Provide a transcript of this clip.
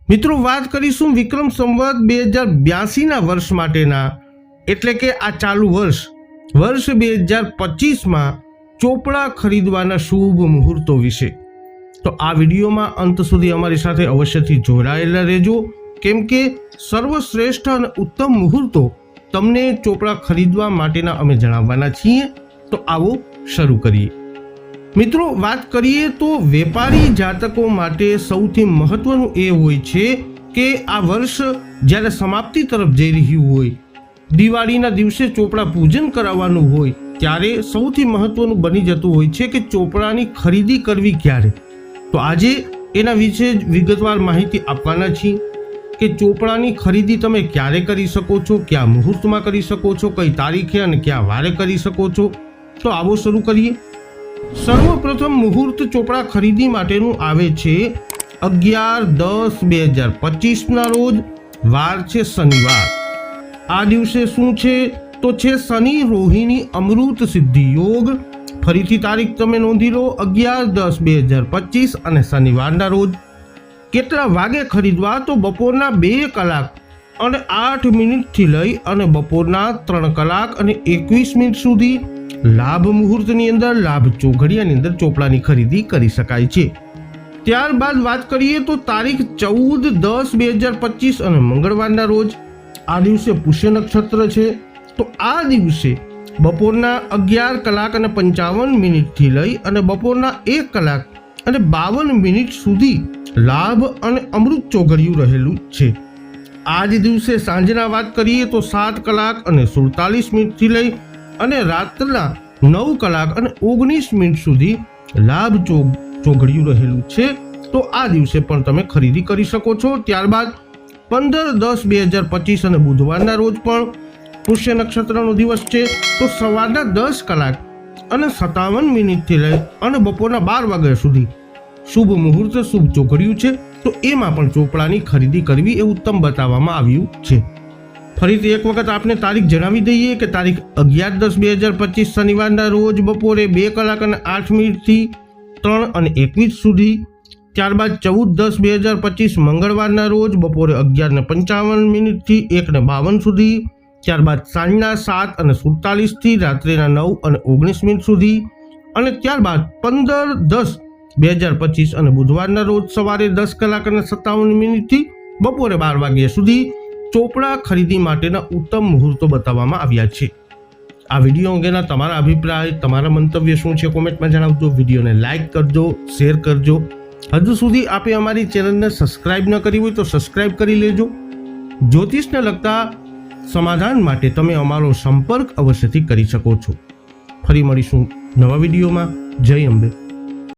મિત્રો વાત કરીશું વિક્રમ સંવત 2082ના વર્ષ માટેના, એટલે કે આ ચાલુ વર્ષ 2025માં ચોપડા ખરીદવાના શુભ મુહૂર્તો વિશે। તો આ વિડીયોમાં અંત સુધી અમારી સાથે અવશ્યથી જોડાયેલા રહેજો, કેમ કે સર્વશ્રેષ્ઠ અને ઉત્તમ મુહૂર્તો તમને ચોપડા ખરીદવા માટેના અમે જણાવવાના છીએ। તો આવો શરૂ કરીએ। મિત્રો વાત કરીએ તો વેપારી જાતકો માટે સૌથી મહત્વનું એ હોય છે કે આ વર્ષ જ્યારે સમાપ્તિ તરફ જઈ રહ્યું હોય, દિવાળીના દિવસે ચોપડા પૂજન કરાવવાનું હોય, ત્યારે સૌથી મહત્વનું બની જતું હોય છે કે ચોપડાની ખરીદી કરવી ક્યારે। તો આજે એના વિશે વિગતવાર માહિતી આપવાના છીએ કે ચોપડાની ખરીદી તમે ક્યારે કરી શકો છો, કયા મુહૂર્તમાં કરી શકો છો, કઈ તારીખે અને કયા વારે કરી શકો છો। તો આવો શરૂ કરીએ। સર્વપ્રથમ મુહૂર્ત ચોપડા ખરીદી માટેનું આવે છે 11/10/2025ના રોજ, વાર છે શનિવાર। આ દિવસે શું છે તો છે શનિ રોહિણી અમૃત સિદ્ધિ યોગ। ફરીથી તારીખ તમે નોંધી લો, 11/10/2025 અને શનિવારના રોજ। કેટલા વાગે ખરીદવા તો બપોરના 2 કલાક અને 8 મિનિટથી લઈ અને બપોરના 3 કલાક અને 21 મિનિટ સુધી લાભ મુહૂર્તની અંદર, લાભ ચોઘડિયાની અંદર ચોપડાની ખરીદી કરી શકાય છે। ત્યારબાદ વાત કરીએ તો તારીખ 14/10/2025 અને મંગળવારના રોજ। આ દિવસે પુષ્ય નક્ષત્ર છે, તો આ દિવસે બપોરના 11 કલાક અને 55 મિનિટથી લઈ અને બપોરના 1 કલાક અને 52 મિનિટ સુધી લાભ અને અમૃત ચોઘડિયું રહેલું છે। આ જ દિવસે સાંજના વાત કરીએ તો 7 કલાક અને 47 મિનિટથી લઈ અને રાતના 9 કલાક અને 19 મિનિટ સુધી લાભ ચોઘડિયું રહેલું છે। તો આ દિવસે પણ તમે ખરીદી કરી શકો છો। ત્યારબાદ 15/10/2025 અને બુધવારના રોજ પણ પુષ્ય નક્ષત્રનો દિવસ છે, તો સવારના 10 કલાક અને 57 મિનિટથી લઈ અને બપોરના 12 વાગ્યા સુધી શુભ મુહૂર્ત, શુભ ચોઘડિયું છે। તો એમાં પણ ચોપડાની ખરીદી કરવી એ ઉત્તમ બતાવવામાં આવ્યું છે। ફરીથી એક વખત આપને તારીખ જણાવી દઈએ કે તારીખ 11/10/2025 શનિવારના રોજ બપોરે 2 કલાક અને 8 મિનિટથી 3 અને 21 સુધી। ત્યારબાદ 14/10/2025 મંગળવારના રોજ બપોરે 11:55 મિનિટથી 1:52 સુધી। ત્યારબાદ સાંજના 7 અને 47થી રાત્રિના 9 અને 19 મિનિટ સુધી। અને ત્યારબાદ 15/10/2025 અને બુધવારના રોજ સવારે 10 કલાક અને 57 મિનિટથી બપોરે 12 વાગ્યા સુધી ચોપડા ખરીદી માટેના ઉત્તમ મુહૂર્તો બતાવવામાં આવ્યા છે। આ વિડીયો અંગેના તમારા અભિપ્રાય, તમારા મંતવ્ય શું છે કોમેન્ટમાં જણાવજો। વિડીયોને લાઇક કરજો, શેર કરજો। હજુ સુધી આપે અમારી ચેનલને સબસ્ક્રાઇબ ન કરી હોય તો સબસ્ક્રાઇબ કરી લેજો। જ્યોતિષને લગતા સમાધાન માટે તમે અમારો સંપર્ક અવશ્યથી કરી શકો છો। ફરી મળીશું નવા વિડીયોમાં। જય અંબે।